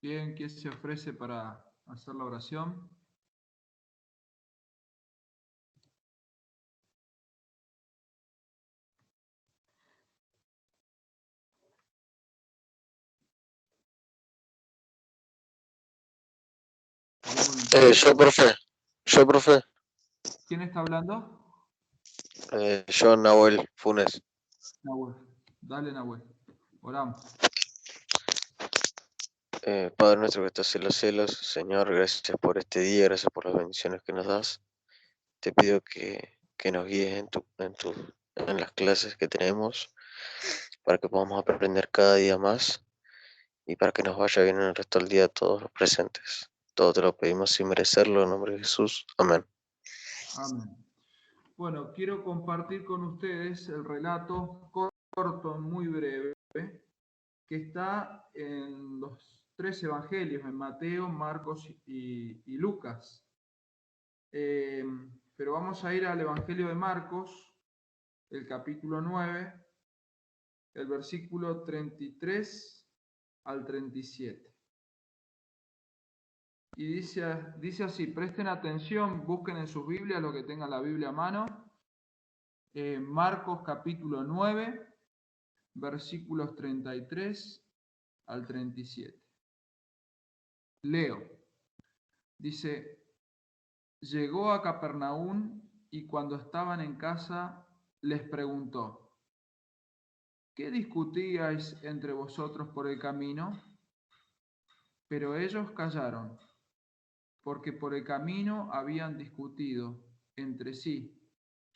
Bien, ¿quién se ofrece para hacer la oración? Yo, profe, ¿Quién está hablando? yo, Nahuel Funes. Nahuel. Dale, Nahuel. Oramos. Padre nuestro que estás en los cielos, Señor, gracias por este día, gracias por las bendiciones que nos das. Te pido que nos guíes en las clases que tenemos, para que podamos aprender cada día más y para que nos vaya bien en el resto del día a todos los presentes. Todo te lo pedimos sin merecerlo, en nombre de Jesús. Amén. Amén. Bueno, quiero compartir con ustedes el relato corto, muy breve, que está en los tres evangelios, en Mateo, Marcos y Lucas. Pero vamos a ir al Evangelio de Marcos, el capítulo 9, el versículo 33 al 37. Y dice así, presten atención, busquen en sus Biblias lo que tengan la Biblia a mano. Marcos capítulo 9, versículos 33 al 37. Leo. Dice, llegó a Capernaum y cuando estaban en casa les preguntó, ¿qué discutíais entre vosotros por el camino? Pero ellos callaron, porque por el camino habían discutido entre sí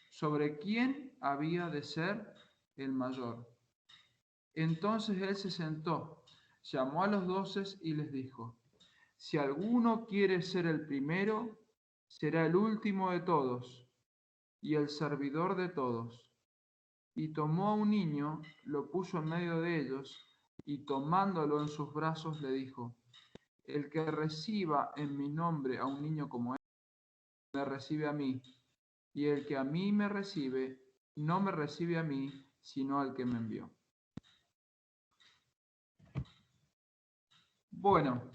sobre quién había de ser el mayor. Entonces él se sentó, llamó a los 12 y les dijo, si alguno quiere ser el primero, será el último de todos y el servidor de todos. Y tomó a un niño, lo puso en medio de ellos, y tomándolo en sus brazos le dijo, el que reciba en mi nombre a un niño como él, me recibe a mí, y el que a mí me recibe, no me recibe a mí, sino al que me envió. Bueno,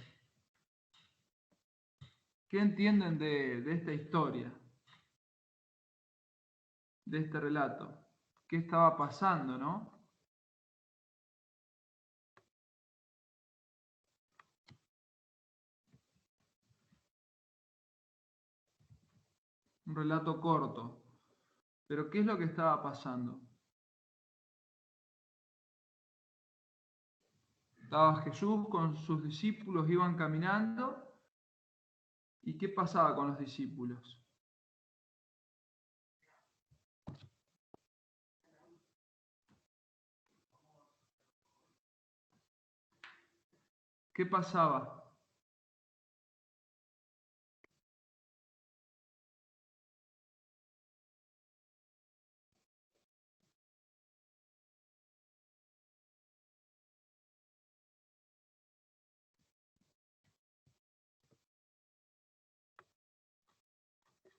¿qué entienden de esta historia, de este relato? ¿Qué estaba pasando, no? Un relato corto. Pero ¿qué es lo que estaba pasando? Estaba Jesús con sus discípulos, iban caminando. ¿Y qué pasaba con los discípulos? ¿Qué pasaba?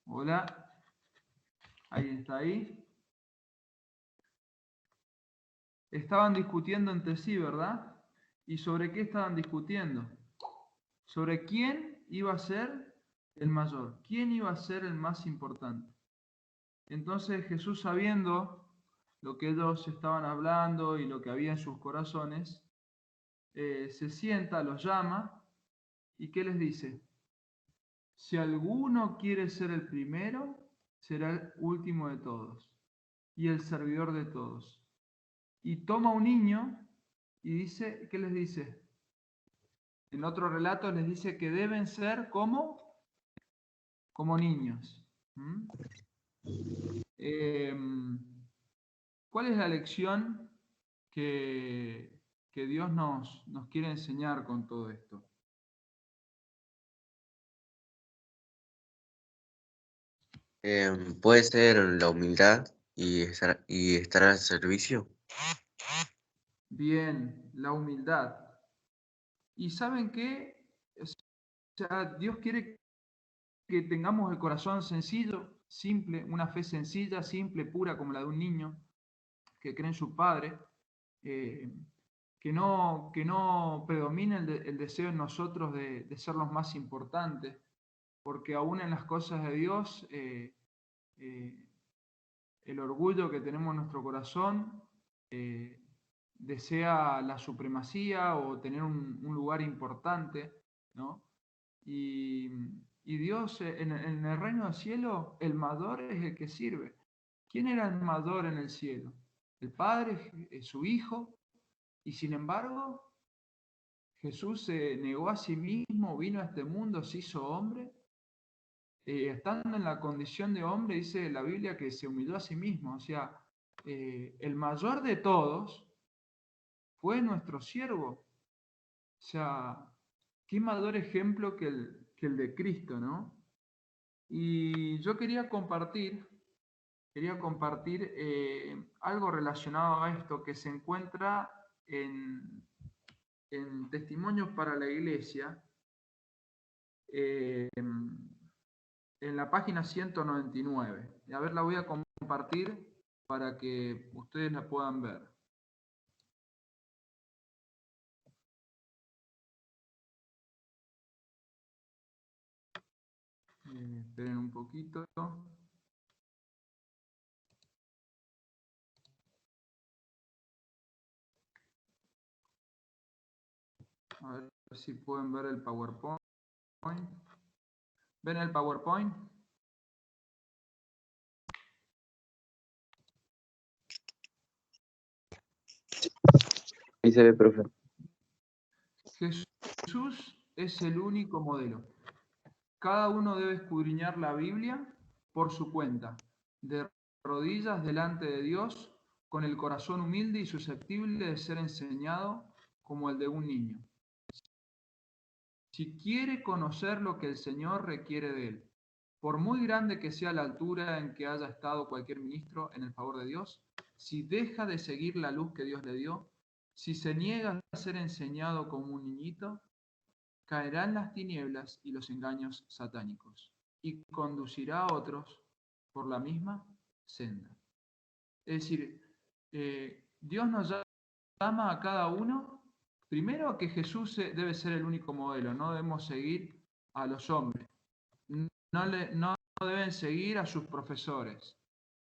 Hola, ¿alguien está ahí? Estaban discutiendo entre sí, ¿verdad? ¿Y sobre qué estaban discutiendo? Sobre quién iba a ser el mayor, quién iba a ser el más importante. Entonces Jesús, sabiendo lo que ellos estaban hablando y lo que había en sus corazones, se sienta, los llama y ¿qué les dice? Si alguno quiere ser el primero, será el último de todos y el servidor de todos. Y toma un niño y dice, ¿qué les dice? En otro relato les dice que deben ser como niños. ¿Cuál es la lección que Dios nos quiere enseñar con todo esto? Puede ser la humildad y estar al servicio. Bien, la humildad. ¿Y saben qué? O sea, Dios quiere que tengamos el corazón sencillo, simple, una fe sencilla, simple, pura, como la de un niño que cree en su Padre, que no predomine el deseo en nosotros de ser los más importantes, porque aún en las cosas de Dios, el orgullo que tenemos en nuestro corazón desea la supremacía o tener un lugar importante, ¿no? Y Dios, en el reino del cielo, el mayor es el que sirve. ¿Quién era el mayor en el cielo? El Padre, su Hijo, y sin embargo, Jesús se negó a sí mismo, vino a este mundo, se hizo hombre, estando en la condición de hombre, dice la Biblia que se humilló a sí mismo. O sea, el mayor de todos fue nuestro siervo. O sea, qué mayor ejemplo que el de Cristo, ¿no? Y yo quería compartir algo relacionado a esto que se encuentra en Testimonios para la Iglesia, en la página 199. A ver, la voy a compartir para que ustedes la puedan ver. Esperen un poquito. A ver si pueden ver el PowerPoint. ¿Ven el PowerPoint? Ahí se ve, profe. Jesús es el único modelo. Cada uno debe escudriñar la Biblia por su cuenta, de rodillas delante de Dios, con el corazón humilde y susceptible de ser enseñado como el de un niño. Si quiere conocer lo que el Señor requiere de él, por muy grande que sea la altura en que haya estado cualquier ministro en el favor de Dios, si deja de seguir la luz que Dios le dio, si se niega a ser enseñado como un niñito, caerán las tinieblas y los engaños satánicos, y conducirá a otros por la misma senda. Es decir, Dios nos llama a cada uno, primero que Jesús debe ser el único modelo, no debemos seguir a los hombres, no deben seguir a sus profesores,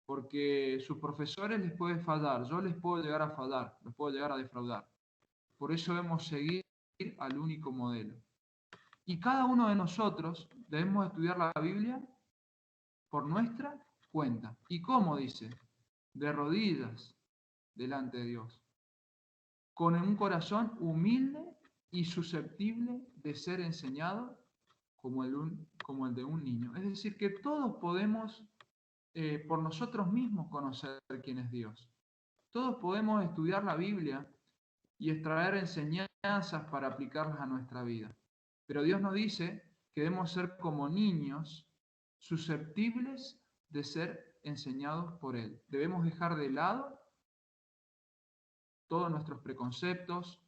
porque sus profesores les pueden fallar, yo les puedo llegar a fallar, los puedo llegar a defraudar. Por eso debemos seguir al único modelo. Y cada uno de nosotros debemos estudiar la Biblia por nuestra cuenta. ¿Y cómo dice? De rodillas delante de Dios, con un corazón humilde y susceptible de ser enseñado como el de un niño. Es decir, que todos podemos por nosotros mismos conocer quién es Dios. Todos podemos estudiar la Biblia y extraer enseñanzas para aplicarlas a nuestra vida. Pero Dios nos dice que debemos ser como niños susceptibles de ser enseñados por Él. Debemos dejar de lado todos nuestros preconceptos,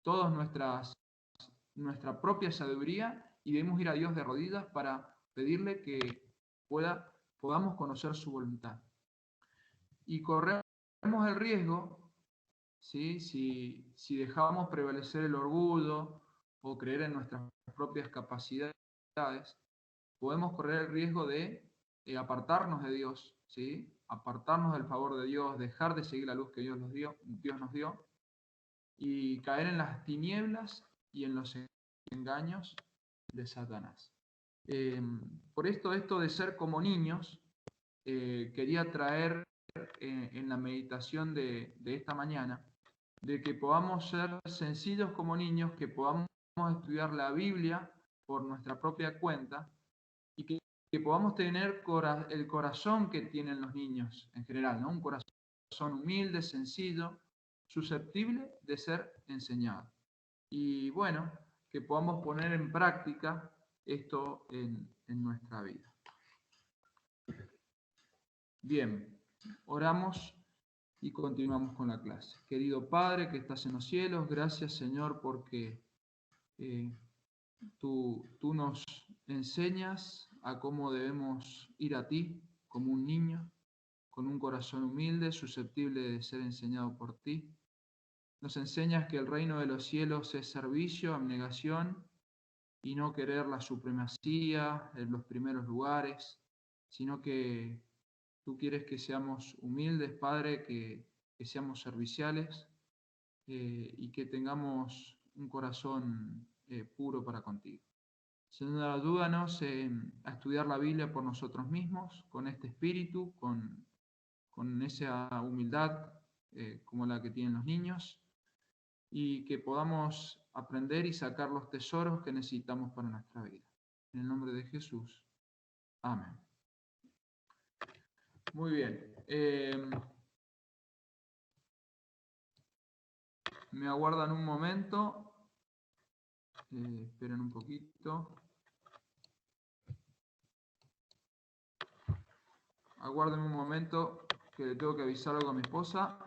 toda nuestra propia sabiduría, y debemos ir a Dios de rodillas para pedirle que podamos conocer su voluntad. Y corremos el riesgo, ¿sí? Si dejamos prevalecer el orgullo o creer en nuestras propias capacidades, podemos correr el riesgo de apartarnos de Dios, ¿sí? Apartarnos del favor de Dios, dejar de seguir la luz que Dios nos dio y caer en las tinieblas y en los engaños de Satanás. Por esto de ser como niños, quería traer en la meditación de esta mañana, de que podamos ser sencillos como niños, que podamos estudiar la Biblia por nuestra propia cuenta y que podamos tener el corazón que tienen los niños en general, ¿no? Un corazón humilde, sencillo, susceptible de ser enseñado. Y bueno, que podamos poner en práctica esto en nuestra vida. Bien, oramos y continuamos con la clase. Querido Padre que estás en los cielos, gracias Señor porque tú nos enseñas a cómo debemos ir a ti como un niño, con un corazón humilde, susceptible de ser enseñado por ti. Nos enseñas que el reino de los cielos es servicio, abnegación y no querer la supremacía en los primeros lugares, sino que tú quieres que seamos humildes, Padre, que seamos serviciales y que tengamos un corazón puro para contigo. Señor, ayúdanos a estudiar la Biblia por nosotros mismos, con este espíritu, con esa humildad como la que tienen los niños, y que podamos aprender y sacar los tesoros que necesitamos para nuestra vida. En el nombre de Jesús. Amén. Muy bien. Me aguardan un momento. Esperen un poquito. Aguarden un momento que le tengo que avisar algo a mi esposa.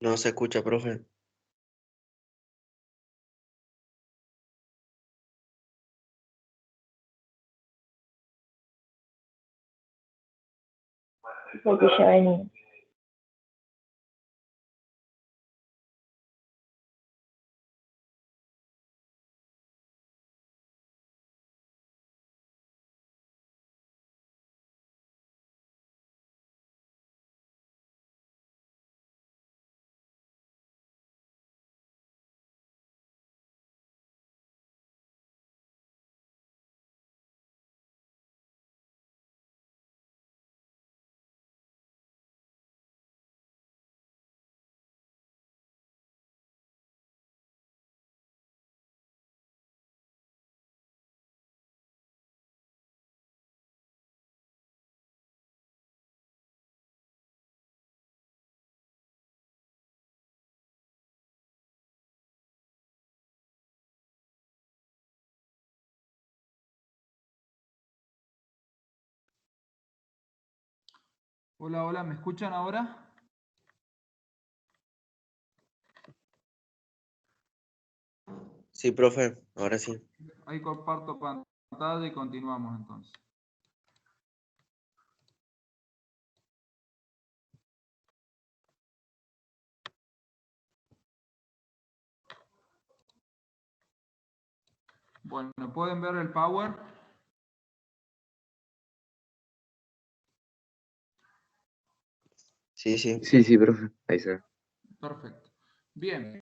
No se escucha, profe. Porque ya venía. Hola, hola, ¿me escuchan ahora? Sí, profe, ahora sí. Ahí comparto pantalla y continuamos entonces. Bueno, ¿pueden ver el Power? Sí, sí. Sí, sí, profe. Ahí está. Perfecto. Bien.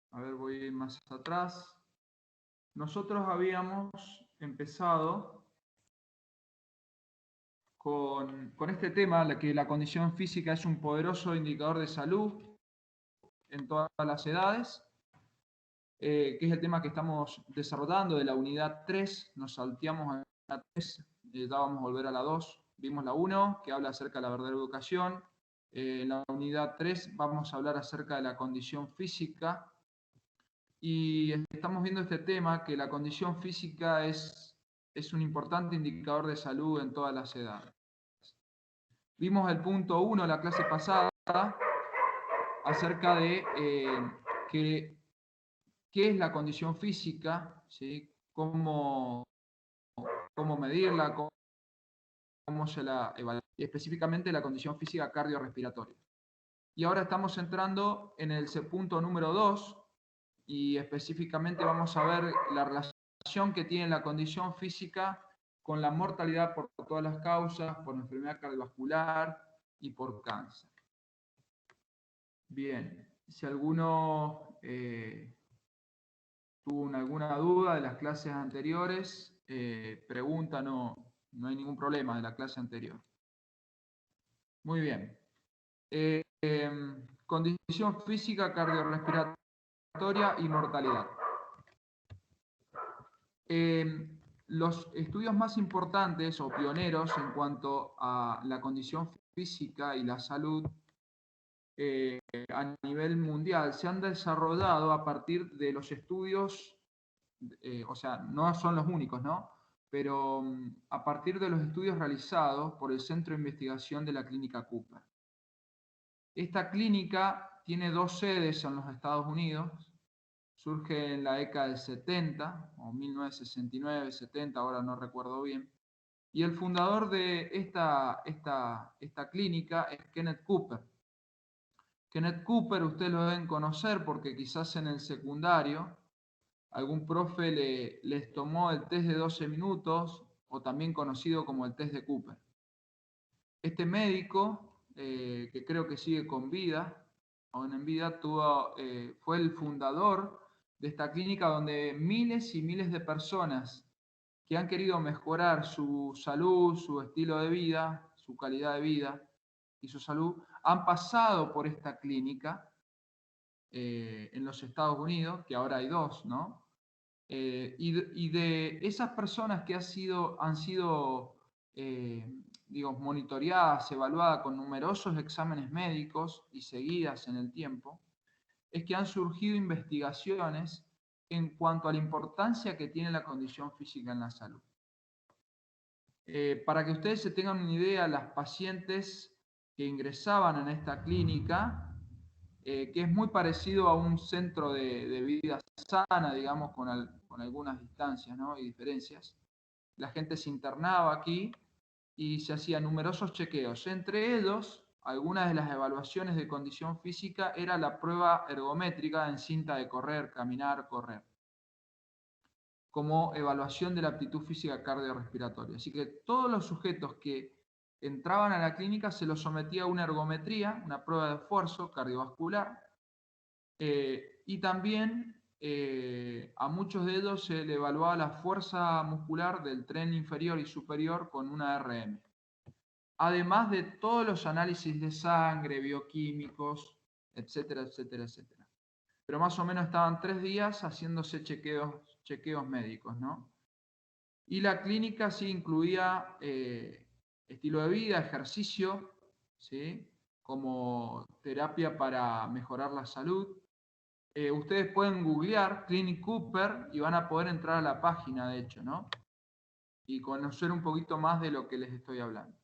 A ver, voy a ir más atrás. Nosotros habíamos empezado con este tema, que la condición física es un poderoso indicador de salud en todas las edades, que es el tema que estamos desarrollando de la unidad 3. Nos salteamos a la 3, ya vamos a volver a la 2. Vimos la 1, que habla acerca de la verdadera educación. En la unidad 3 vamos a hablar acerca de la condición física. Y estamos viendo este tema, que la condición física es un importante indicador de salud en todas las edades. Vimos el punto 1 la clase pasada, acerca de qué es la condición física, ¿sí? Cómo medirla, cómo se la evalúa, y específicamente la condición física cardiorrespiratoria. Y ahora estamos entrando en el punto número 2, y específicamente vamos a ver la relación que tiene la condición física con la mortalidad por todas las causas, por enfermedad cardiovascular y por cáncer. Bien, si alguno tuvo alguna duda de las clases anteriores, pregunta, no hay ningún problema de la clase anterior. Muy bien. Condición física cardiorrespiratoria y mortalidad. Los estudios más importantes o pioneros en cuanto a la condición física y la salud a nivel mundial se han desarrollado a partir de los estudios, o sea, no son los únicos, ¿no? Pero a partir de los estudios realizados por el Centro de Investigación de la Clínica Cooper. Esta clínica tiene 2 sedes en los Estados Unidos, surge en la década del 70, o 1969, 70, ahora no recuerdo bien, y el fundador de esta clínica es Kenneth Cooper. Kenneth Cooper ustedes lo deben conocer porque quizás en el secundario algún profe les tomó el test de 12 minutos, o también conocido como el test de Cooper. Este médico, que creo que sigue con vida, aún en vida, fue el fundador de esta clínica donde miles y miles de personas que han querido mejorar su salud, su estilo de vida, su calidad de vida y su salud, han pasado por esta clínica en los Estados Unidos, que ahora hay 2, ¿no? Y de esas personas que han sido digamos, monitoreadas, evaluadas con numerosos exámenes médicos y seguidas en el tiempo, es que han surgido investigaciones en cuanto a la importancia que tiene la condición física en la salud. Para que ustedes se tengan una idea, las pacientes que ingresaban en esta clínica, que es muy parecido a un centro de vida sana, digamos, con algunas distancias, ¿no? Y diferencias. La gente se internaba aquí y se hacían numerosos chequeos. Entre ellos, algunas de las evaluaciones de condición física era la prueba ergométrica en cinta de correr, caminar, correr, como evaluación de la aptitud física cardiorrespiratoria. Así que todos los sujetos que entraban a la clínica se los sometía a una ergometría, una prueba de esfuerzo cardiovascular, y también a muchos de ellos se le evaluaba la fuerza muscular del tren inferior y superior con una RM. Además de todos los análisis de sangre, bioquímicos, etcétera, etcétera, etcétera. Pero más o menos estaban 3 días haciéndose chequeos médicos, ¿no? Y la clínica sí incluía estilo de vida, ejercicio, ¿sí? Como terapia para mejorar la salud. Ustedes pueden googlear Clinic Cooper y van a poder entrar a la página, de hecho, ¿no? Y conocer un poquito más de lo que les estoy hablando.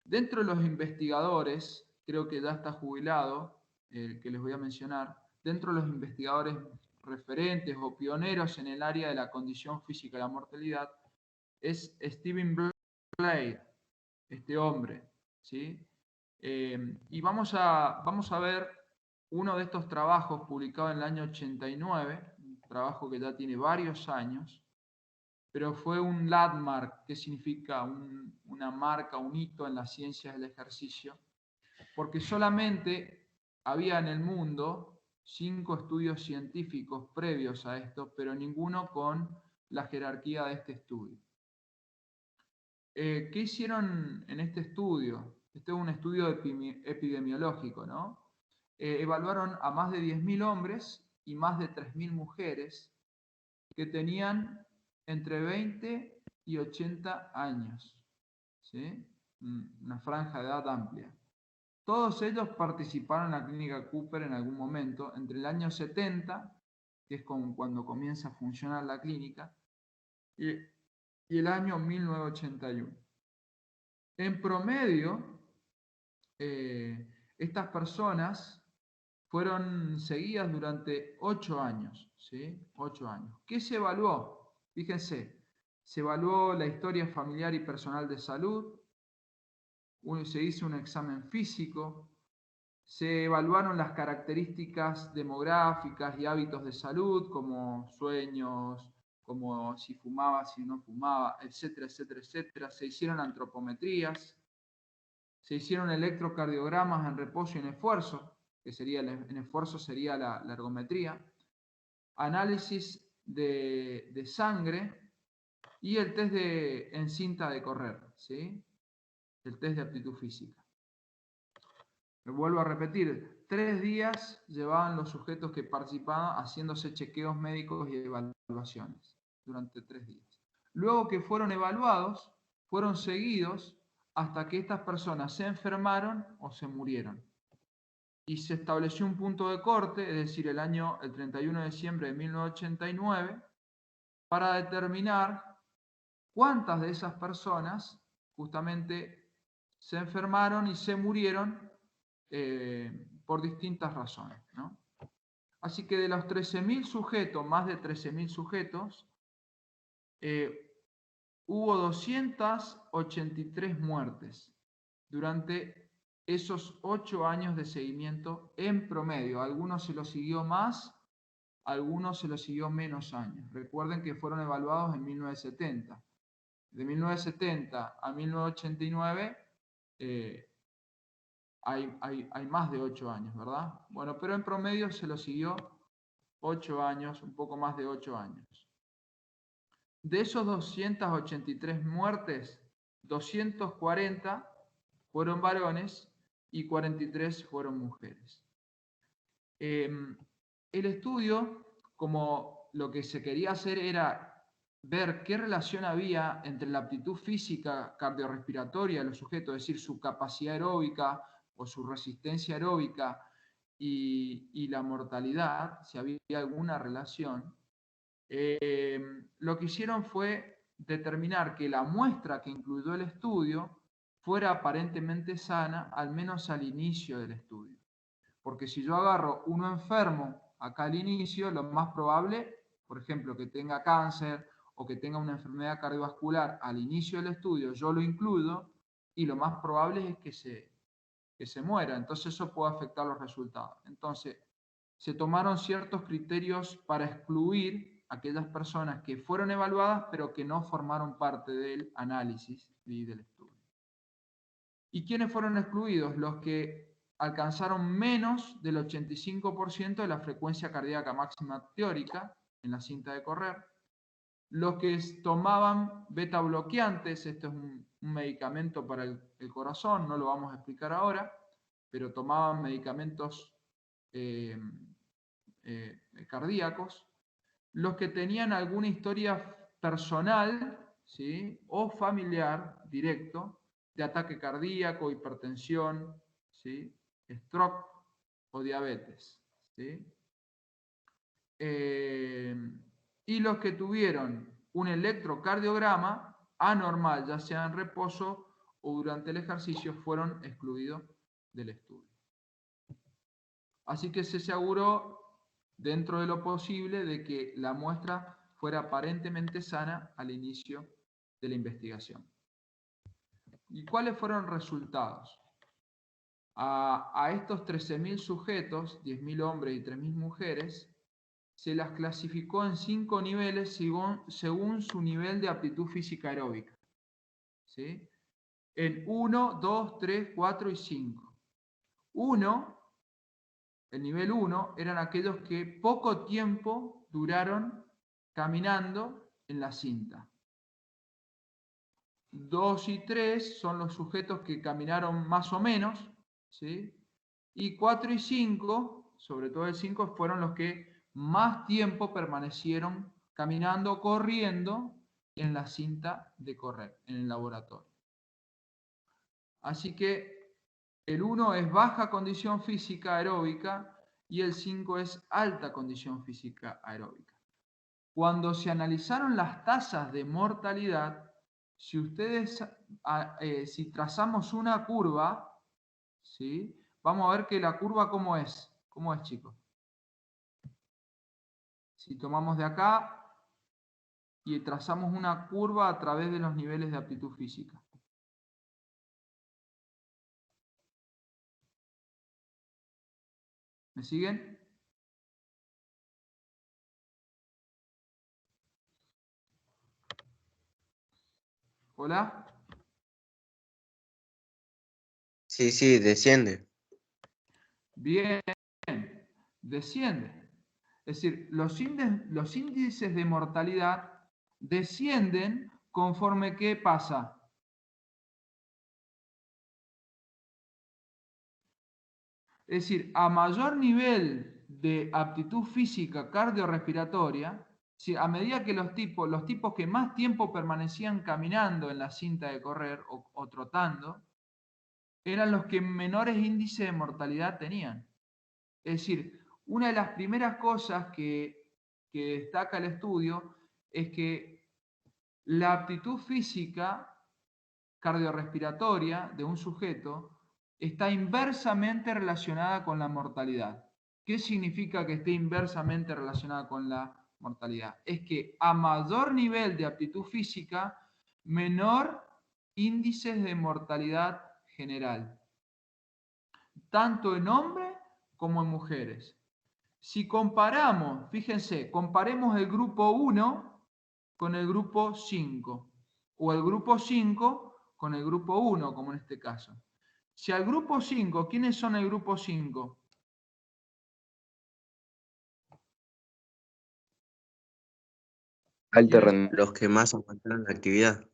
Dentro de los investigadores, creo que ya está jubilado, el que les voy a mencionar, dentro de los investigadores referentes o pioneros en el área de la condición física y la mortalidad, es Stephen Blay, este hombre, ¿sí? Y vamos a ver uno de estos trabajos publicado en el año 89, un trabajo que ya tiene varios años, pero fue un landmark, que significa una marca, un hito en las ciencias del ejercicio, porque solamente había en el mundo 5 estudios científicos previos a esto, pero ninguno con la jerarquía de este estudio. ¿Qué hicieron en este estudio? Este es un estudio epidemiológico, ¿no? Evaluaron a más de 10.000 hombres y más de 3.000 mujeres que tenían entre 20 y 80 años, ¿sí? Una franja de edad amplia. Todos ellos participaron en la clínica Cooper en algún momento, entre el año 70, que es cuando comienza a funcionar la clínica, y el año 1981. En promedio, estas personas fueron seguidas durante 8 años, ¿sí? 8 años. ¿Qué se evaluó? Fíjense, se evaluó la historia familiar y personal de salud, se hizo un examen físico, se evaluaron las características demográficas y hábitos de salud, como sueños, como si fumaba, si no fumaba, etcétera, etcétera, etcétera. Se hicieron antropometrías, se hicieron electrocardiogramas en reposo y en esfuerzo, que sería en esfuerzo sería la ergometría, análisis de sangre y el test en cinta de correr, ¿sí? El test de aptitud física. Me vuelvo a repetir, 3 días llevaban los sujetos que participaban haciéndose chequeos médicos y evaluaciones durante 3 días. Luego que fueron evaluados, fueron seguidos hasta que estas personas se enfermaron o se murieron. Y se estableció un punto de corte, es decir, el 31 de diciembre de 1989, para determinar cuántas de esas personas justamente se enfermaron y se murieron por distintas razones, ¿no? Así que de los 13.000 sujetos, más de 13.000 sujetos, hubo 283 muertes durante esos 8 años de seguimiento en promedio. Algunos se los siguió más, algunos se los siguió menos años. Recuerden que fueron evaluados en 1970. De 1970 a 1989 hay más de 8 años, ¿verdad? Bueno, pero en promedio se lo siguió 8 años, un poco más de 8 años. De esos 283 muertes, 240 fueron varones y 43 fueron mujeres. El estudio, como lo que se quería hacer era ver qué relación había entre la aptitud física cardiorrespiratoria de los sujetos, es decir, su capacidad aeróbica o su resistencia aeróbica y la mortalidad, si había alguna relación, lo que hicieron fue determinar que la muestra que incluyó el estudio fuera aparentemente sana, al menos al inicio del estudio. Porque si yo agarro uno enfermo acá al inicio, lo más probable, por ejemplo, que tenga cáncer o que tenga una enfermedad cardiovascular al inicio del estudio, yo lo incluyo y lo más probable es que se muera. Entonces eso puede afectar los resultados. Entonces, se tomaron ciertos criterios para excluir aquellas personas que fueron evaluadas pero que no formaron parte del análisis y del estudio. ¿Y quiénes fueron excluidos? Los que alcanzaron menos del 85% de la frecuencia cardíaca máxima teórica en la cinta de correr. Los que tomaban beta bloqueantes, esto es un medicamento para el corazón, no lo vamos a explicar ahora, pero tomaban medicamentos cardíacos. Los que tenían alguna historia personal, ¿sí?, o familiar directo de ataque cardíaco, hipertensión, ¿sí?, stroke o diabetes, ¿sí? Y los que tuvieron un electrocardiograma anormal, ya sea en reposo o durante el ejercicio, fueron excluidos del estudio. Así que se aseguró, dentro de lo posible, de que la muestra fuera aparentemente sana al inicio de la investigación. ¿Y cuáles fueron los resultados? A estos 13.000 sujetos, 10.000 hombres y 3.000 mujeres, se las clasificó en 5 niveles según su nivel de aptitud física aeróbica, ¿sí? En 1, 2, 3, 4 y 5. El nivel 1 eran aquellos que poco tiempo duraron caminando en la cinta. 2 y 3 son los sujetos que caminaron más o menos, ¿sí? Y 4 y 5, sobre todo el 5, fueron los que más tiempo permanecieron caminando o corriendo en la cinta de correr, en el laboratorio. Así que el 1 es baja condición física aeróbica y el 5 es alta condición física aeróbica. Cuando se analizaron las tasas de mortalidad, si trazamos una curva, ¿sí? Vamos a ver que la curva ¿cómo es? ¿Cómo es, chicos? Si tomamos de acá y trazamos una curva a través de los niveles de aptitud física. ¿Me siguen? ¿Hola? Sí, sí, desciende. Bien, desciende. Es decir, los índices de mortalidad descienden conforme ¿qué pasa? Es decir, a mayor nivel de aptitud física cardiorrespiratoria, a medida que los tipos que más tiempo permanecían caminando en la cinta de correr o trotando, eran los que menores índices de mortalidad tenían. Es decir, una de las primeras cosas que destaca el estudio es que la aptitud física cardiorrespiratoria de un sujeto está inversamente relacionada con la mortalidad. ¿Qué significa que esté inversamente relacionada con la mortalidad? Es que a mayor nivel de aptitud física, menor índices de mortalidad general, tanto en hombres como en mujeres. Si comparamos, fíjense, comparemos el grupo 1 con el grupo 5, o el grupo 5 con el grupo 1, como en este caso. Si al grupo 5, ¿quiénes son el grupo 5? Alto rendimiento. Los que más aguantaron la actividad.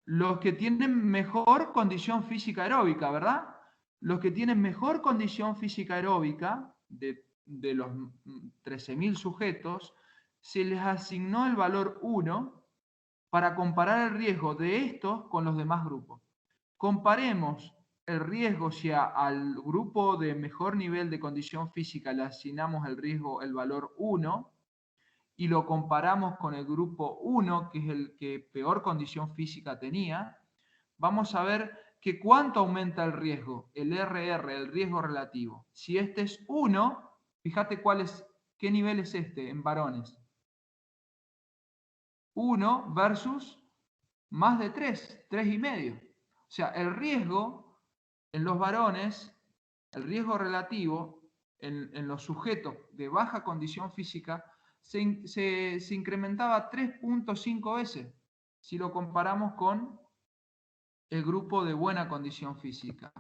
Los que tienen mejor condición física aeróbica, ¿verdad? Los que tienen mejor condición física aeróbica, de los 13.000 sujetos, se les asignó el valor 1 para comparar el riesgo de estos con los demás grupos. Comparemos el riesgo si al grupo de mejor nivel de condición física le asignamos el valor 1, y lo comparamos con el grupo 1, que es el que peor condición física tenía, vamos a ver que cuánto aumenta el riesgo, el RR, el riesgo relativo. Si este es 1, fíjate qué nivel es este en varones. 1 versus más de 3, 3,5. O sea, el riesgo en los varones, el riesgo relativo en los sujetos de baja condición física, se incrementaba 3,5 veces si lo comparamos con el grupo de buena condición física,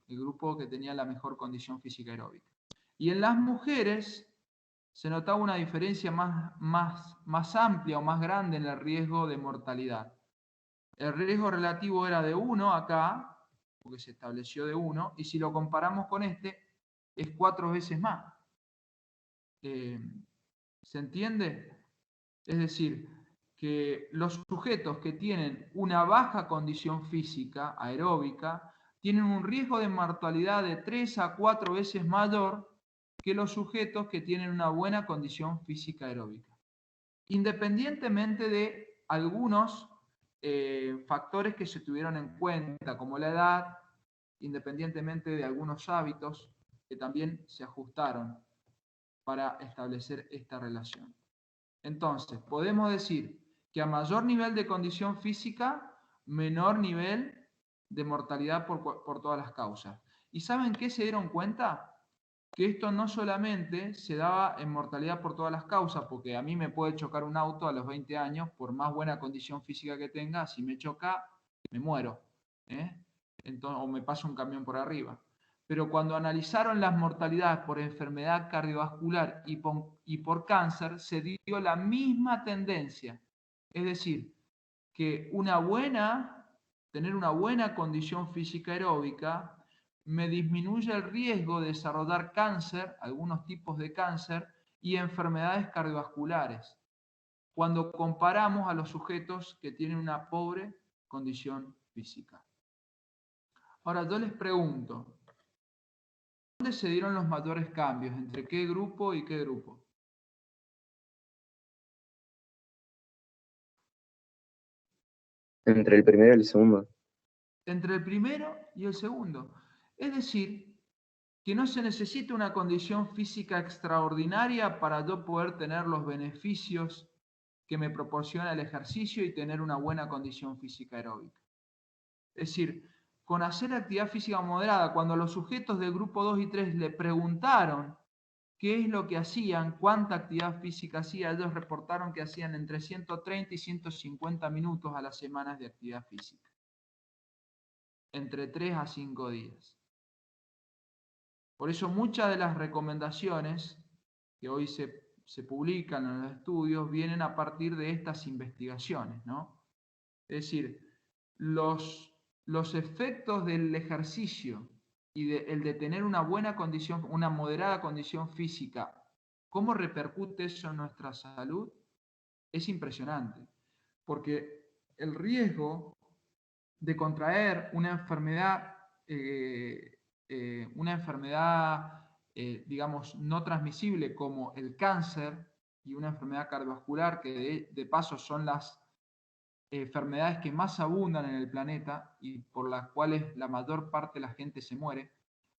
el grupo que tenía la mejor condición física aeróbica. Y en las mujeres se notaba una diferencia más amplia o más grande en el riesgo de mortalidad. El riesgo relativo era de 1 acá, porque se estableció de 1, y si lo comparamos con este, es 4 veces más. ¿Se entiende? Es decir, que los sujetos que tienen una baja condición física aeróbica tienen un riesgo de mortalidad de 3 a 4 veces mayor que los sujetos que tienen una buena condición física aeróbica. Independientemente de algunos factores que se tuvieron en cuenta, como la edad, independientemente de algunos hábitos que también se ajustaron para establecer esta relación. Entonces, podemos decir que a mayor nivel de condición física, menor nivel de mortalidad por todas las causas. ¿Y saben qué se dieron cuenta? Que esto no solamente se daba en mortalidad por todas las causas, porque a mí me puede chocar un auto a los 20 años, por más buena condición física que tenga, si me choca, me muero, Entonces, o me pasa un camión por arriba. Pero cuando analizaron las mortalidades por enfermedad cardiovascular y por cáncer, se dio la misma tendencia. Es decir, que tener una buena condición física aeróbica me disminuye el riesgo de desarrollar cáncer, algunos tipos de cáncer y enfermedades cardiovasculares, cuando comparamos a los sujetos que tienen una pobre condición física. Ahora yo les pregunto, ¿dónde se dieron los mayores cambios? ¿Entre qué grupo y qué grupo? Entre el primero y el segundo. Entre el primero y el segundo. Es decir, que no se necesita una condición física extraordinaria para yo poder tener los beneficios que me proporciona el ejercicio y tener una buena condición física aeróbica. Es decir, con hacer actividad física moderada, cuando los sujetos del grupo 2 y 3 le preguntaron qué es lo que hacían, cuánta actividad física hacían, ellos reportaron que hacían entre 130 y 150 minutos a las semanas de actividad física, entre 3 a 5 días. Por eso muchas de las recomendaciones que hoy se publican en los estudios vienen a partir de estas investigaciones, ¿no? Es decir, los efectos del ejercicio y el de tener una buena condición, una moderada condición física, ¿cómo repercute eso en nuestra salud? Es impresionante, porque el riesgo de contraer una enfermedad, digamos, no transmisible como el cáncer y una enfermedad cardiovascular, que de paso son las enfermedades que más abundan en el planeta y por las cuales la mayor parte de la gente se muere.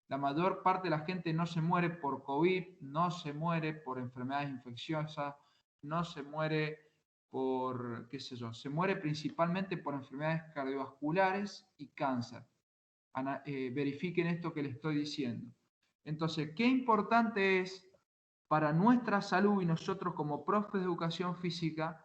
La mayor parte de la gente no se muere por COVID, no se muere por enfermedades infecciosas, no se muere por, qué sé yo, se muere principalmente por enfermedades cardiovasculares y cáncer. Verifiquen esto que les estoy diciendo. Entonces, qué importante es para nuestra salud y nosotros como profes de educación física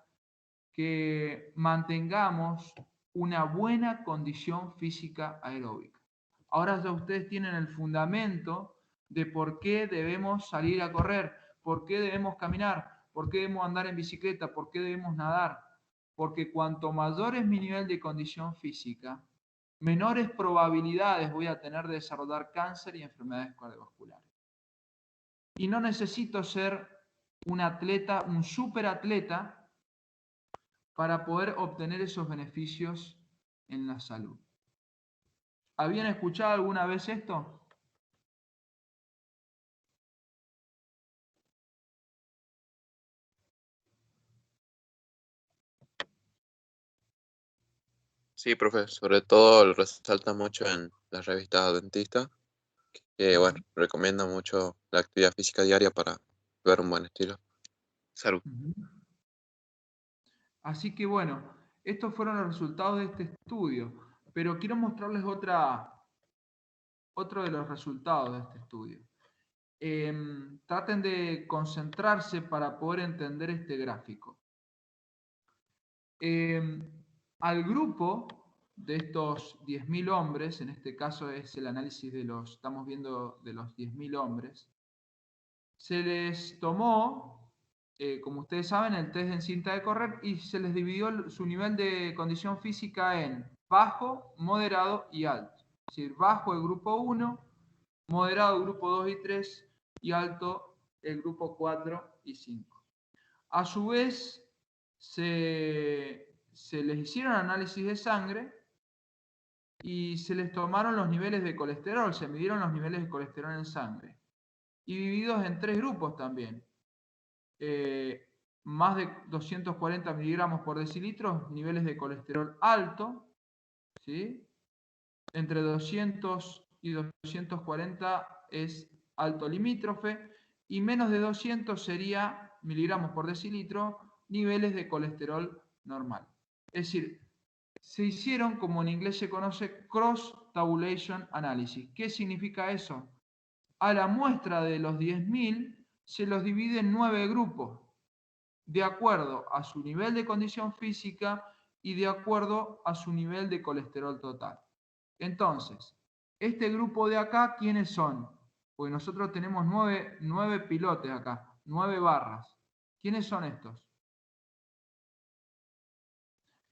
que mantengamos una buena condición física aeróbica. Ahora ya ustedes tienen el fundamento de por qué debemos salir a correr, por qué debemos caminar, por qué debemos andar en bicicleta, por qué debemos nadar. Porque cuanto mayor es mi nivel de condición física, menores probabilidades voy a tener de desarrollar cáncer y enfermedades cardiovasculares. Y no necesito ser un atleta, un superatleta, para poder obtener esos beneficios en la salud. ¿Habían escuchado alguna vez esto? Sí, profe, sobre todo lo resalta mucho en las revistas dentistas, que bueno, recomienda mucho la actividad física diaria para ver un buen estilo. Salud. Así que bueno, estos fueron los resultados de este estudio, pero quiero mostrarles otro de los resultados de este estudio. Traten de concentrarse para poder entender este gráfico. Al grupo de estos 10.000 hombres, en este caso es el análisis estamos viendo de los 10.000 hombres, se les tomó, como ustedes saben, el test en cinta de correr y se les dividió su nivel de condición física en bajo, moderado y alto. Es decir, bajo el grupo 1, moderado el grupo 2 y 3 y alto el grupo 4 y 5. A su vez, se les hicieron análisis de sangre y se les tomaron los niveles de colesterol, se midieron los niveles de colesterol en sangre. Y divididos en 3 grupos también. Más de 240 miligramos por decilitro, niveles de colesterol alto, ¿sí? Entre 200 y 240 es alto limítrofe, y menos de 200 sería miligramos por decilitro, niveles de colesterol normal. Es decir, se hicieron, como en inglés se conoce, cross-tabulation analysis. ¿Qué significa eso? A la muestra de los 10.000 se los divide en 9 grupos, de acuerdo a su nivel de condición física y de acuerdo a su nivel de colesterol total. Entonces, este grupo de acá, ¿quiénes son? Porque nosotros tenemos 9 pilotes acá, 9 barras. ¿Quiénes son estos?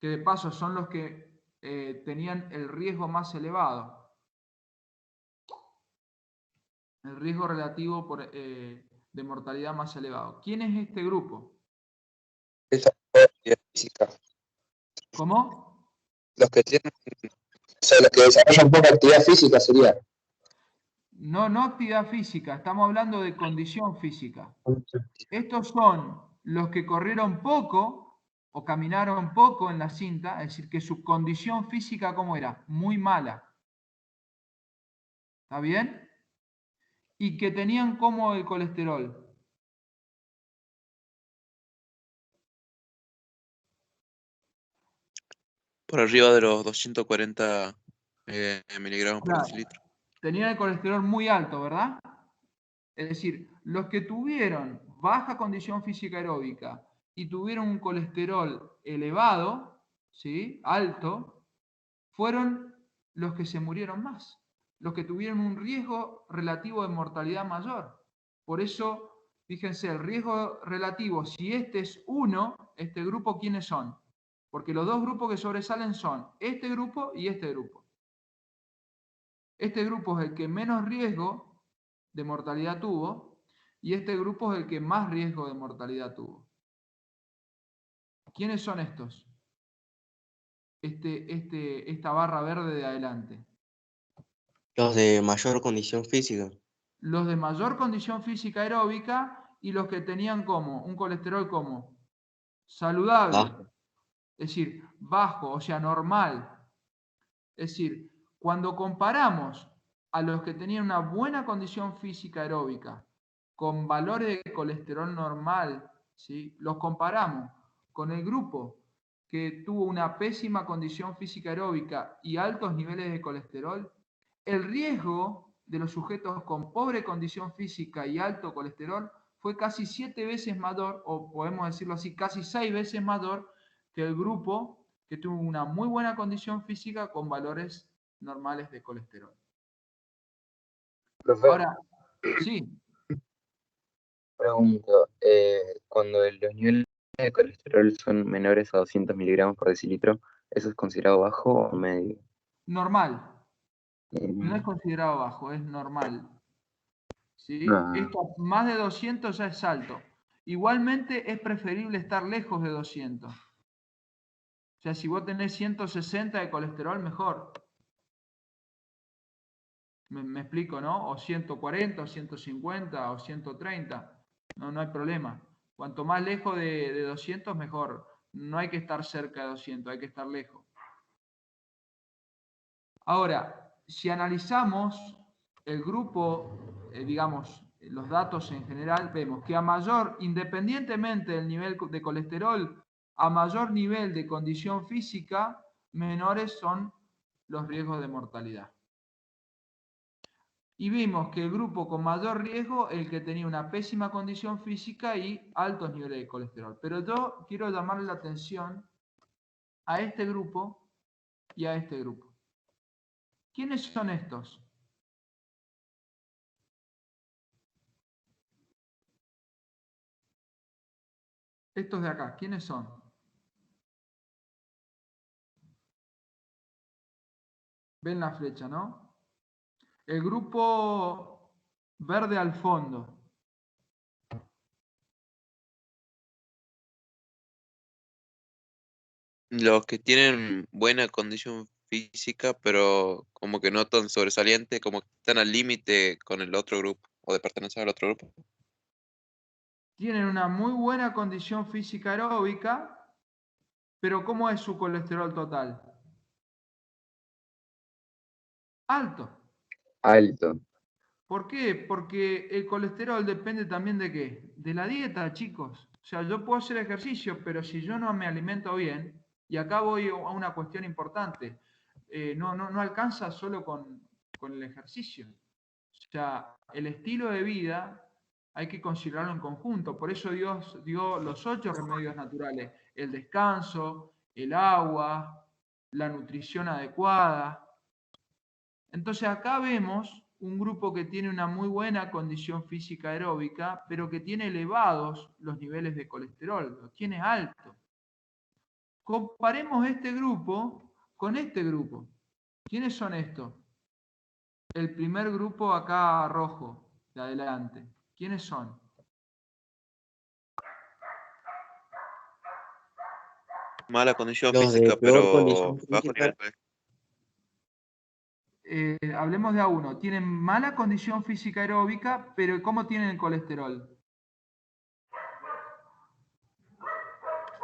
que de paso son los que tenían el riesgo más elevado. El riesgo relativo de mortalidad más elevado. ¿Quién es este grupo? Esa actividad física. ¿Cómo? Los que tienen, o sea, los que desarrollan poca actividad física sería. No, no actividad física, estamos hablando de condición física. Estos son los que corrieron poco o caminaron poco en la cinta, es decir, que su condición física, ¿cómo era? Muy mala. ¿Está bien? Y que tenían como el colesterol. Por arriba de los 240 miligramos por Claro, decilitro. tenían el colesterol muy alto, ¿verdad? Es decir, los que tuvieron baja condición física aeróbica y tuvieron un colesterol elevado, ¿sí? Alto, fueron los que se murieron más, los que tuvieron un riesgo relativo de mortalidad mayor. Por eso, fíjense, el riesgo relativo, si este es 1, este grupo, ¿quiénes son? Porque los dos grupos que sobresalen son este grupo y este grupo. Este grupo es el que menos riesgo de mortalidad tuvo y este grupo es el que más riesgo de mortalidad tuvo. ¿Quiénes son estos? Esta barra verde de adelante. Los de mayor condición física. Los de mayor condición física aeróbica y los que tenían como un colesterol como saludable, Bajo. es decir, bajo, o sea, normal. Es decir, cuando comparamos a los que tenían una buena condición física aeróbica con valores de colesterol normal, ¿sí? Los comparamos con el grupo que tuvo una pésima condición física aeróbica y altos niveles de colesterol, el riesgo de los sujetos con pobre condición física y alto colesterol fue casi 7 veces mayor, o podemos decirlo así, casi 6 veces mayor que el grupo que tuvo una muy buena condición física con valores normales de colesterol. Profe, Ahora, sí, pregunto, cuando los niveles de colesterol son menores a 200 miligramos por decilitro, ¿eso es considerado bajo o medio? normal. No es Mm, considerado bajo, es normal. ¿Sí? no. Esto más de 200 ya es alto. Igualmente es preferible estar lejos de 200. O sea, si vos tenés 160 de colesterol, mejor. Me explico, ¿no? O 140, o 150, o 130. No hay problema. Cuanto más lejos de 200, mejor. No hay que estar cerca de 200, hay que estar lejos. Ahora, si analizamos el grupo, digamos, los datos en general, vemos que a mayor, independientemente del nivel de colesterol, a mayor nivel de condición física, menores son los riesgos de mortalidad. Y vimos que el grupo con mayor riesgo, el que tenía una pésima condición física y altos niveles de colesterol. Pero yo quiero llamarle la atención a este grupo y a este grupo. ¿Quiénes son estos? Estos de acá, ¿quiénes son? Ven la flecha, ¿no? El grupo verde al fondo. Los que tienen buena condición física, pero como que no tan sobresaliente, como que están al límite con el otro grupo, o de pertenecer al otro grupo. Tienen una muy buena condición física aeróbica, pero ¿cómo es su colesterol total? Alto. Alto. ¿Por qué? Porque el colesterol depende también de qué? De la dieta, chicos. O sea, yo puedo hacer ejercicio, pero si yo no me alimento bien, y acá voy a una cuestión importante, no alcanza solo con el ejercicio. O sea, el estilo de vida hay que considerarlo en conjunto. Por eso Dios dio los 8 remedios naturales: el descanso, el agua, la nutrición adecuada. Entonces acá vemos un grupo que tiene una muy buena condición física aeróbica, pero que tiene elevados los niveles de colesterol, los tiene alto. comparemos este grupo con este grupo. ¿Quiénes son estos? El primer grupo acá rojo, de adelante. ¿Quiénes son? Mala condición Los de física, peor pero condición bajo física, nivel colesterol. Hablemos de A1. Tienen mala condición física aeróbica, pero ¿cómo tienen el colesterol?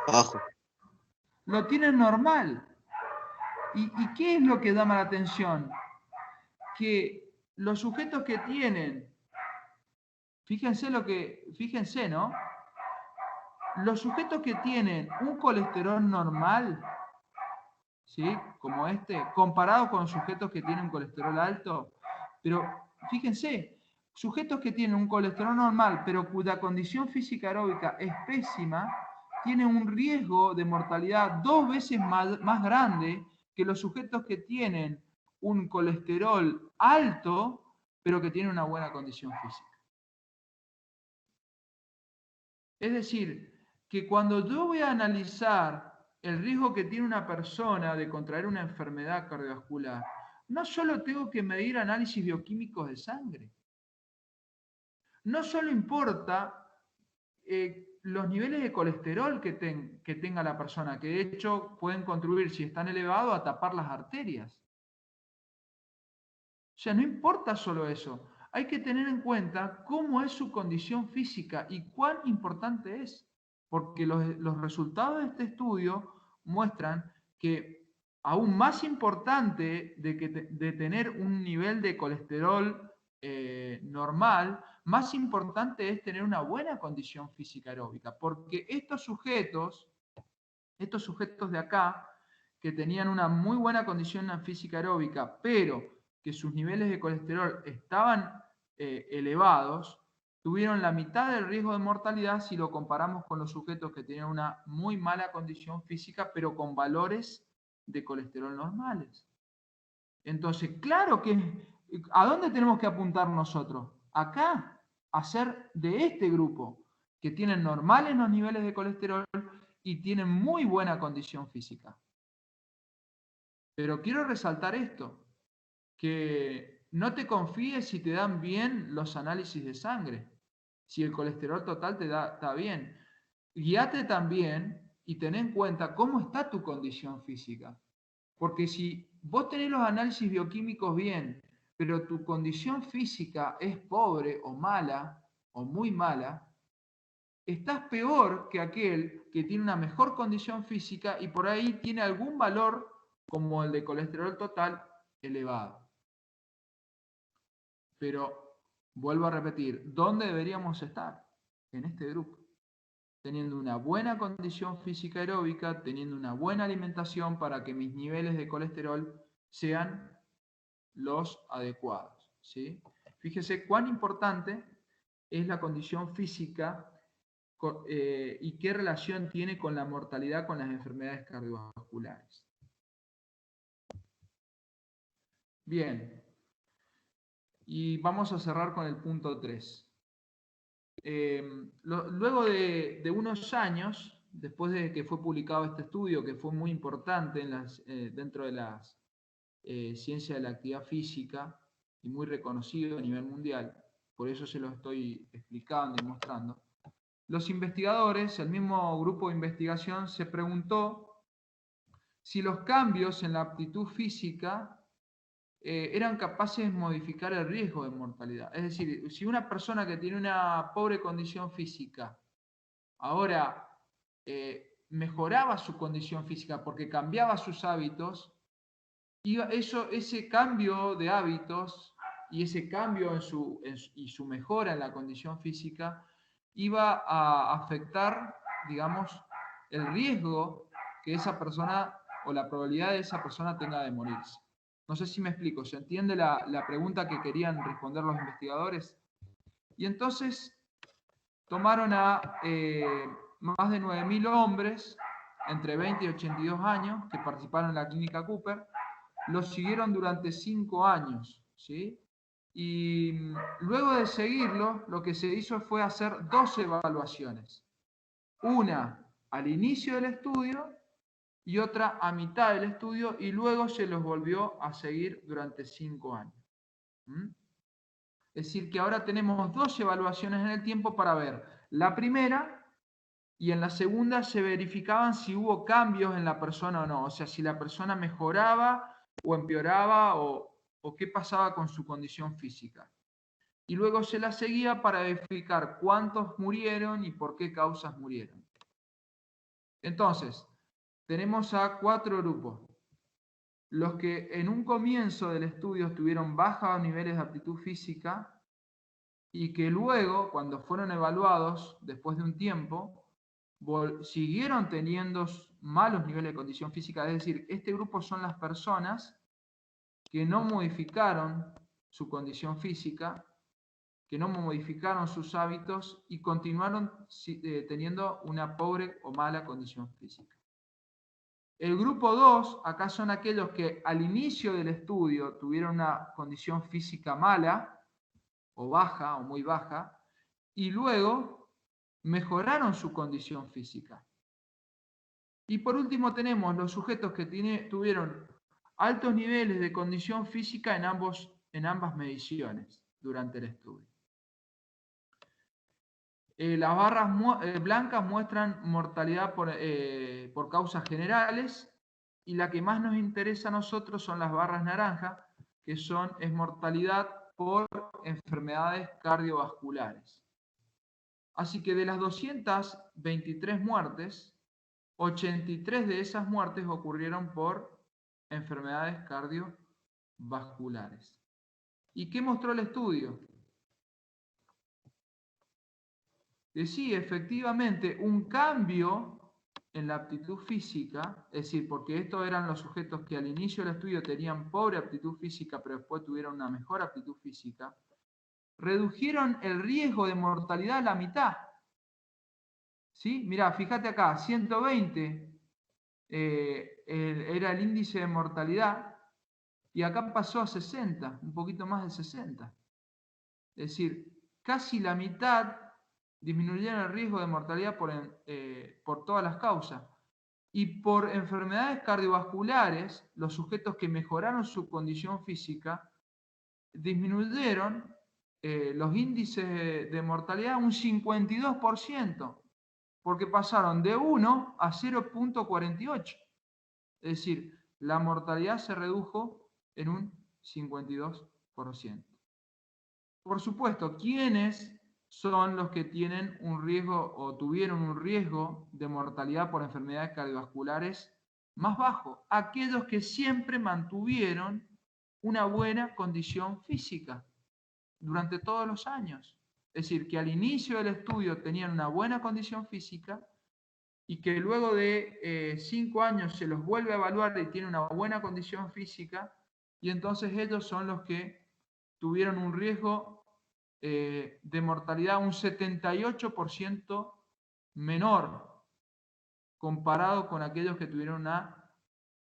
bajo. Lo tienen normal. ¿Y qué es lo que llama la atención? Que los sujetos que tienen, fíjense, ¿no? Los sujetos que tienen un colesterol normal, ¿sí? Como este, comparado con sujetos que tienen un colesterol alto, pero fíjense, sujetos que tienen un colesterol normal, pero cuya condición física aeróbica es pésima, tienen un riesgo de mortalidad 2 veces más grande que los sujetos que tienen un colesterol alto, pero que tienen una buena condición física. Es decir, que cuando yo voy a analizar el riesgo que tiene una persona de contraer una enfermedad cardiovascular, no solo tengo que medir análisis bioquímicos de sangre, no solo importa los niveles de colesterol que tenga la persona, que de hecho pueden contribuir, si están elevados, a tapar las arterias. O sea, no importa solo eso. Hay que tener en cuenta cómo es su condición física y cuán importante es. Porque los resultados de este estudio muestran que aún más importante de tener un nivel de colesterol normal, más importante es tener una buena condición física aeróbica. Porque estos sujetos de acá, que tenían una muy buena condición física aeróbica, pero que sus niveles de colesterol estaban elevados, tuvieron la mitad del riesgo de mortalidad si lo comparamos con los sujetos que tenían una muy mala condición física, pero con valores de colesterol normales. Entonces, claro que, ¿a dónde tenemos que apuntar nosotros? Acá, a ser de este grupo, que tienen normales los niveles de colesterol y tienen muy buena condición física. Pero quiero resaltar esto, que no te confíes si te dan bien los análisis de sangre, si el colesterol total está bien. Guíate también y ten en cuenta cómo está tu condición física. Porque si vos tenés los análisis bioquímicos bien, pero tu condición física es pobre o mala, o muy mala, estás peor que aquel que tiene una mejor condición física y por ahí tiene algún valor como el de colesterol total elevado. Pero vuelvo a repetir, ¿dónde deberíamos estar? En este grupo. Teniendo una buena condición física aeróbica, teniendo una buena alimentación para que mis niveles de colesterol sean los adecuados, ¿sí? Fíjese cuán importante es la condición física y qué relación tiene con la mortalidad con las enfermedades cardiovasculares. Bien, y vamos a cerrar con el punto 3. Luego de unos años, después de que fue publicado este estudio, que fue muy importante dentro de las ciencias de la actividad física y muy reconocido a nivel mundial, por eso se lo estoy explicando y mostrando, los investigadores, el mismo grupo de investigación, se preguntó si los cambios en la aptitud física eran capaces de modificar el riesgo de mortalidad. Es decir, si una persona que tiene una pobre condición física ahora mejoraba su condición física porque cambiaba sus hábitos, ese cambio de hábitos y ese cambio y su mejora en la condición física iba a afectar, digamos, el riesgo que esa persona o la probabilidad de esa persona tenga de morirse. No sé si me explico, ¿se entiende la pregunta que querían responder los investigadores? Y entonces tomaron a más de 9.000 hombres entre 20 y 82 años que participaron en la clínica Cooper, los siguieron durante 5 años, ¿sí? Y luego de seguirlo, lo que se hizo fue hacer 2 evaluaciones. Una al inicio del estudio y otra a mitad del estudio, y luego se los volvió a seguir durante 5 años. ¿Mm? Es decir, que ahora tenemos 2 evaluaciones en el tiempo para ver la primera, y en la segunda se verificaban si hubo cambios en la persona o no, o sea, si la persona mejoraba o empeoraba o qué pasaba con su condición física. Y luego se la seguía para verificar cuántos murieron y por qué causas murieron. Entonces, tenemos a 4 grupos. Los que en un comienzo del estudio tuvieron bajos niveles de aptitud física y que luego, cuando fueron evaluados después de un tiempo, siguieron teniendo malos niveles de condición física. Es decir, este grupo son las personas que no modificaron su condición física, que no modificaron sus hábitos y continuaron teniendo una pobre o mala condición física. El grupo 2, acá son aquellos que al inicio del estudio tuvieron una condición física mala, o baja, o muy baja, y luego mejoraron su condición física. Y por último tenemos los sujetos que tuvieron altos niveles de condición física en ambas mediciones durante el estudio. Las barras blancas muestran mortalidad por causas generales, y la que más nos interesa a nosotros son las barras naranjas, que es mortalidad por enfermedades cardiovasculares. Así que de las 223 muertes, 83 de esas muertes ocurrieron por enfermedades cardiovasculares. ¿Y qué mostró el estudio? Que sí, efectivamente, un cambio en la aptitud física, es decir, porque estos eran los sujetos que al inicio del estudio tenían pobre aptitud física, pero después tuvieron una mejor aptitud física, redujeron el riesgo de mortalidad a la mitad. ¿Sí? Mirá, fíjate acá, 120 era el índice de mortalidad, y acá pasó a 60, un poquito más de 60. Es decir, casi la mitad disminuyeron el riesgo de mortalidad por todas las causas. Y por enfermedades cardiovasculares, los sujetos que mejoraron su condición física disminuyeron los índices de mortalidad un 52%, porque pasaron de 1 a 0.48. Es decir, la mortalidad se redujo en un 52%. Por supuesto, ¿quiénes son los que tienen un riesgo o tuvieron un riesgo de mortalidad por enfermedades cardiovasculares más bajo? Aquellos que siempre mantuvieron una buena condición física durante todos los años. Es decir, que al inicio del estudio tenían una buena condición física y que luego de 5 años se los vuelve a evaluar y tienen una buena condición física, y entonces ellos son los que tuvieron un riesgo de mortalidad un 78% menor comparado con aquellos que tuvieron una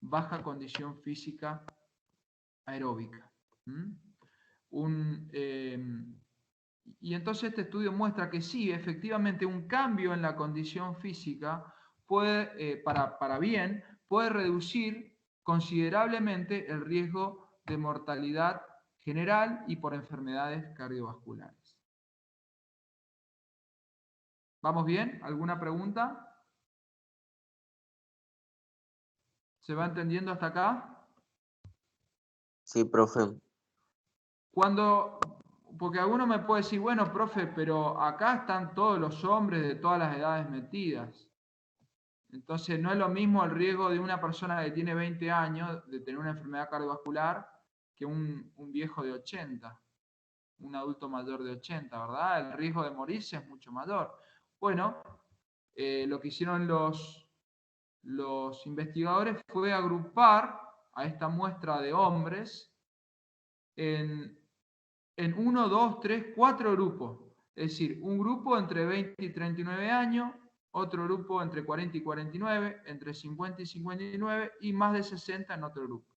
baja condición física aeróbica. Y entonces este estudio muestra que sí, efectivamente un cambio en la condición física puede, para bien, puede reducir considerablemente el riesgo de mortalidad general y por enfermedades cardiovasculares. ¿Vamos bien? ¿Alguna pregunta? ¿Se va entendiendo hasta acá? Sí, profe. Porque alguno me puede decir, bueno, profe, pero acá están todos los hombres de todas las edades metidas. Entonces no es lo mismo el riesgo de una persona que tiene 20 años de tener una enfermedad cardiovascular que un viejo de 80, un adulto mayor de 80, ¿verdad? El riesgo de morirse es mucho mayor. Bueno, lo que hicieron los investigadores fue agrupar a esta muestra de hombres en 1, 2, 3, 4 grupos. Es decir, un grupo entre 20 y 39 años, otro grupo entre 40 y 49, entre 50 y 59 y más de 60 en otro grupo.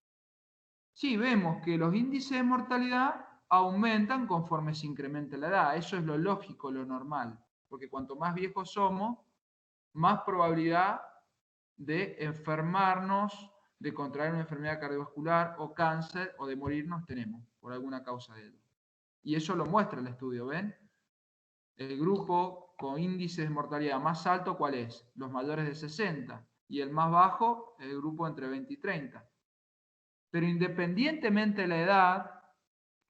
Sí, vemos que los índices de mortalidad aumentan conforme se incrementa la edad. Eso es lo lógico, lo normal. Porque cuanto más viejos somos, más probabilidad de enfermarnos, de contraer una enfermedad cardiovascular o cáncer o de morirnos tenemos por alguna causa de ello. Y eso lo muestra el estudio, ¿ven? El grupo con índices de mortalidad más alto, ¿cuál es? Los mayores de 60. Y el más bajo, el grupo entre 20 y 30. Pero independientemente de la edad,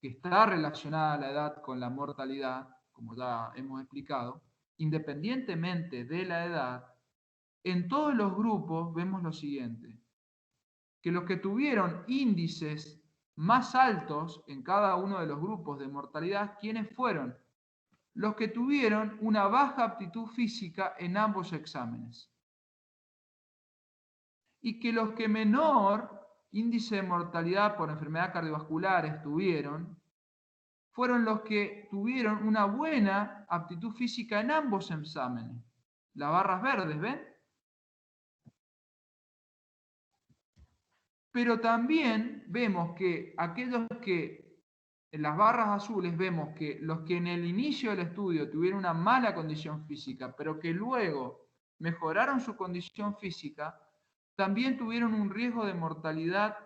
que está relacionada a la edad con la mortalidad, como ya hemos explicado, independientemente de la edad, en todos los grupos vemos lo siguiente, que los que tuvieron índices más altos en cada uno de los grupos de mortalidad, ¿quiénes fueron? Los que tuvieron una baja aptitud física en ambos exámenes. Y que los que menor índice de mortalidad por enfermedad cardiovasculares tuvieron, fueron los que tuvieron una buena aptitud física en ambos exámenes. Las barras verdes, ¿ven? Pero también vemos que aquellos que, en las barras azules, vemos que los que en el inicio del estudio tuvieron una mala condición física, pero que luego mejoraron su condición física, también tuvieron un riesgo de mortalidad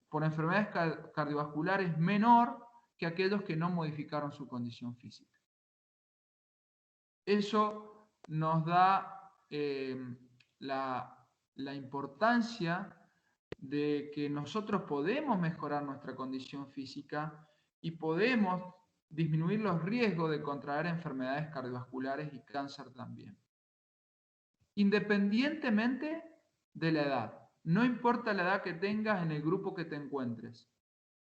por enfermedades cardiovasculares menor que aquellos que no modificaron su condición física. Eso nos da la importancia de que nosotros podemos mejorar nuestra condición física y podemos disminuir los riesgos de contraer enfermedades cardiovasculares y cáncer también. Independientemente de la edad. No importa la edad que tengas en el grupo que te encuentres.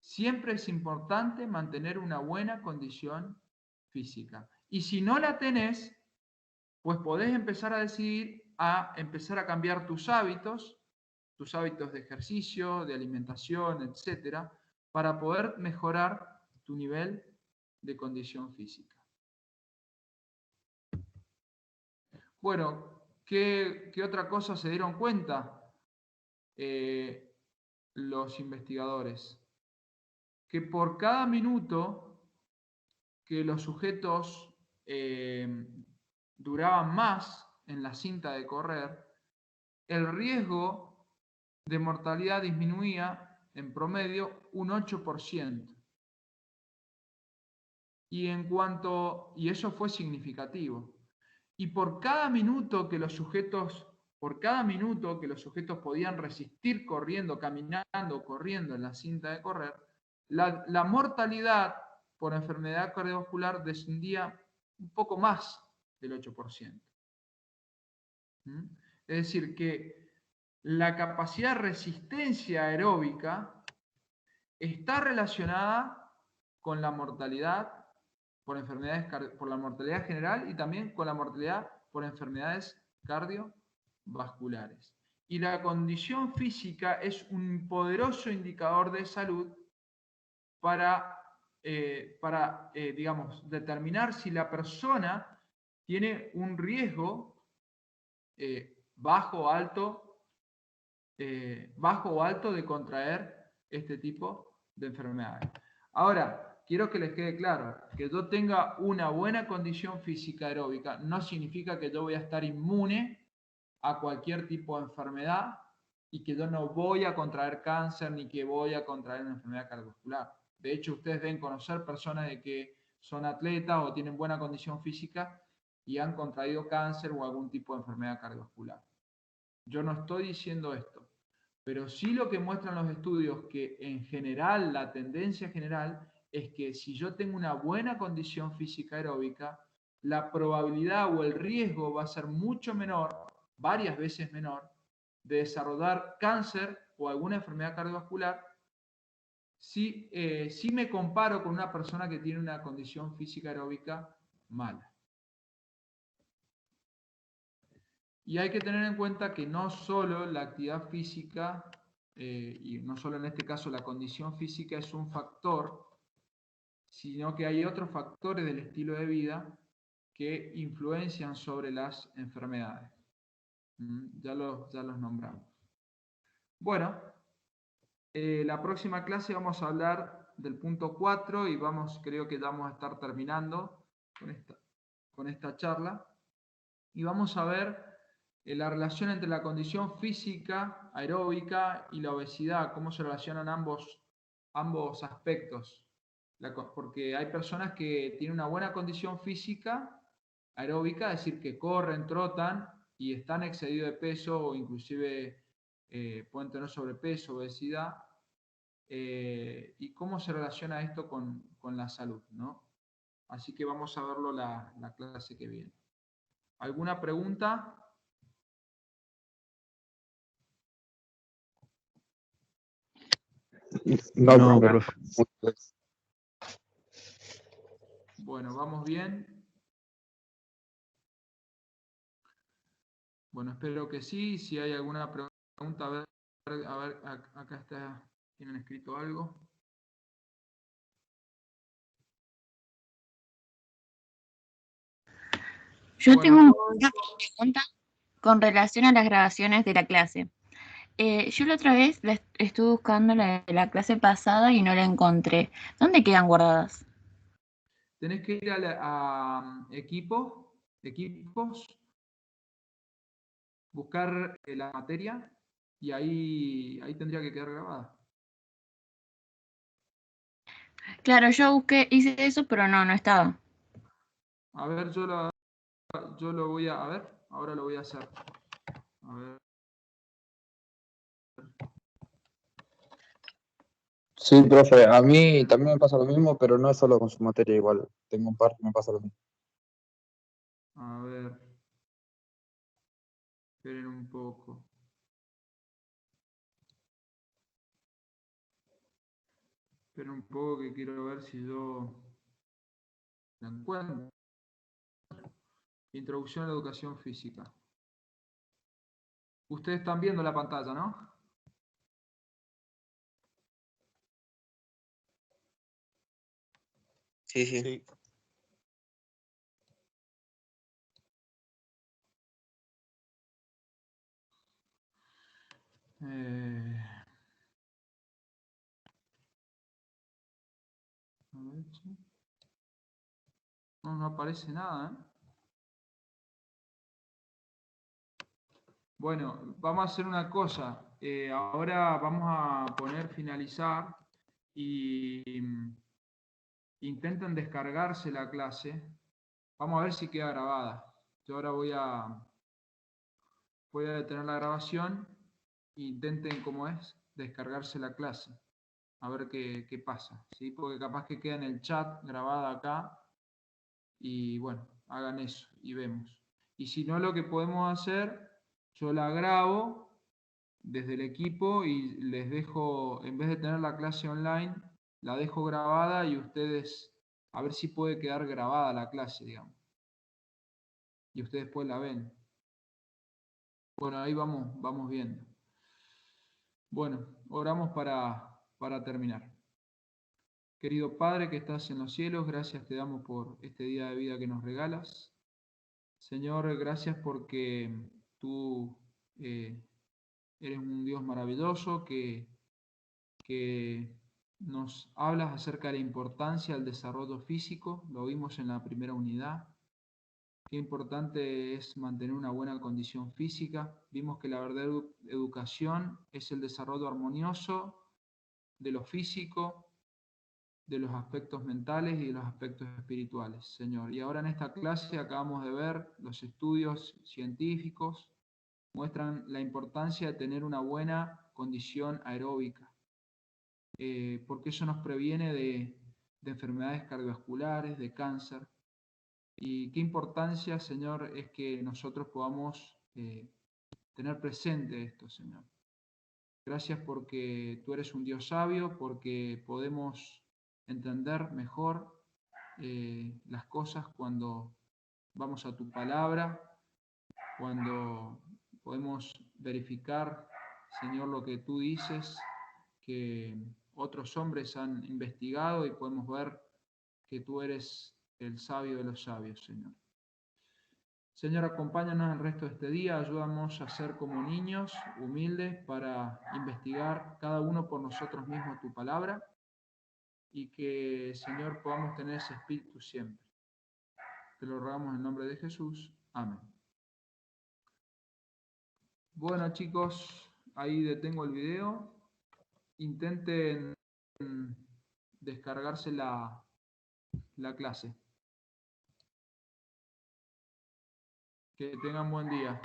Siempre es importante mantener una buena condición física. Y si no la tenés, pues podés empezar a decidir a empezar a cambiar tus hábitos de ejercicio, de alimentación, etcétera, para poder mejorar tu nivel de condición física. Bueno, ¿qué otra cosa se dieron cuenta los investigadores? Que por cada minuto que los sujetos duraban más en la cinta de correr, el riesgo de mortalidad disminuía en promedio un 8%. Y eso fue significativo. Y por cada minuto que los sujetos podían resistir corriendo, caminando, corriendo en la cinta de correr, la mortalidad por enfermedad cardiovascular descendía un poco más del 8%. Es decir, que la capacidad de resistencia aeróbica está relacionada con la mortalidad por la mortalidad general y también con la mortalidad por enfermedades cardiovasculares. Y la condición física es un poderoso indicador de salud para digamos, determinar si la persona tiene un riesgo bajo o alto de contraer este tipo de enfermedades. Ahora, quiero que les quede claro, que yo tenga una buena condición física aeróbica no significa que yo voy a estar inmune a cualquier tipo de enfermedad y que yo no voy a contraer cáncer ni que voy a contraer una enfermedad cardiovascular. De hecho, ustedes deben conocer personas de que son atletas o tienen buena condición física y han contraído cáncer o algún tipo de enfermedad cardiovascular. Yo no estoy diciendo esto, pero sí lo que muestran los estudios que en general, la tendencia general es que si yo tengo una buena condición física aeróbica, la probabilidad o el riesgo va a ser mucho menor, varias veces menor, de desarrollar cáncer o alguna enfermedad cardiovascular si me comparo con una persona que tiene una condición física aeróbica mala. Y hay que tener en cuenta que no solo la actividad física, y no solo en este caso la condición física es un factor, sino que hay otros factores del estilo de vida que influencian sobre las enfermedades. Ya los nombramos. Bueno, la próxima clase vamos a hablar del punto 4 y creo que ya vamos a estar terminando con esta charla. Y vamos a ver la relación entre la condición física, aeróbica y la obesidad, cómo se relacionan ambos aspectos. Porque hay personas que tienen una buena condición física, aeróbica, es decir, que corren, trotan y están excedidos de peso o inclusive pueden tener sobrepeso, obesidad. Y cómo se relaciona esto con la salud, ¿no? Así que vamos a verlo la clase que viene. ¿Alguna pregunta? No, profe. Bueno, ¿vamos bien? Bueno, espero que sí. Si hay alguna pregunta, a ver, acá tienen escrito algo. Yo Bueno, tengo una pregunta con relación a las grabaciones de la clase. Yo la otra vez estuve buscando la de la clase pasada y no la encontré. ¿Dónde quedan guardadas? tenés que ir a equipos, buscar la materia y ahí tendría que quedar grabada. Claro, yo busqué, hice eso, pero no estaba. A ver, yo lo voy a ver, ahora lo voy a hacer. A ver. Sí, profe, a mí también me pasa lo mismo, pero no es solo con su materia igual. Tengo un par que me pasa lo mismo. A ver. Esperen un poco. Esperen un poco que quiero ver si yo la encuentro. Introducción a la educación física. Ustedes están viendo la pantalla, ¿no? Sí. A ver, sí. No aparece nada, ¿eh? Bueno, vamos a hacer una cosa. Ahora vamos a poner finalizar y intenten descargarse la clase. Vamos a ver si queda grabada. Yo ahora voy a detener la grabación e intenten, como es, descargarse la clase. A ver qué pasa, ¿sí? Porque capaz que queda en el chat grabada acá y bueno, hagan eso y vemos. Y si no, lo que podemos hacer, yo la grabo desde el equipo y les dejo, en vez de tener la clase online, la dejo grabada y ustedes, a ver si puede quedar grabada la clase, digamos. Y ustedes después la ven. Bueno, ahí vamos viendo. Bueno, oramos para terminar. Querido Padre que estás en los cielos, gracias te damos por este día de vida que nos regalas. Señor, gracias porque tú eres un Dios maravilloso que nos hablas acerca de la importancia del desarrollo físico, lo vimos en la primera unidad. Qué importante es mantener una buena condición física. Vimos que la verdadera educación es el desarrollo armonioso de lo físico, de los aspectos mentales y de los aspectos espirituales, Señor. Y ahora en esta clase acabamos de ver los estudios científicos muestran la importancia de tener una buena condición aeróbica, porque eso nos previene de enfermedades cardiovasculares, de cáncer. Y qué importancia, Señor, es que nosotros podamos tener presente esto, Señor. Gracias porque tú eres un Dios sabio, porque podemos entender mejor las cosas cuando vamos a tu palabra, cuando podemos verificar, Señor, lo que tú dices, que otros hombres han investigado y podemos ver que tú eres el sabio de los sabios, Señor. Señor, acompáñanos el resto de este día, ayúdanos a ser como niños humildes para investigar cada uno por nosotros mismos tu palabra y que, Señor, podamos tener ese espíritu siempre. Te lo rogamos en nombre de Jesús. Amén. Bueno, chicos, ahí detengo el video. Intenten descargarse la clase. Que tengan buen día.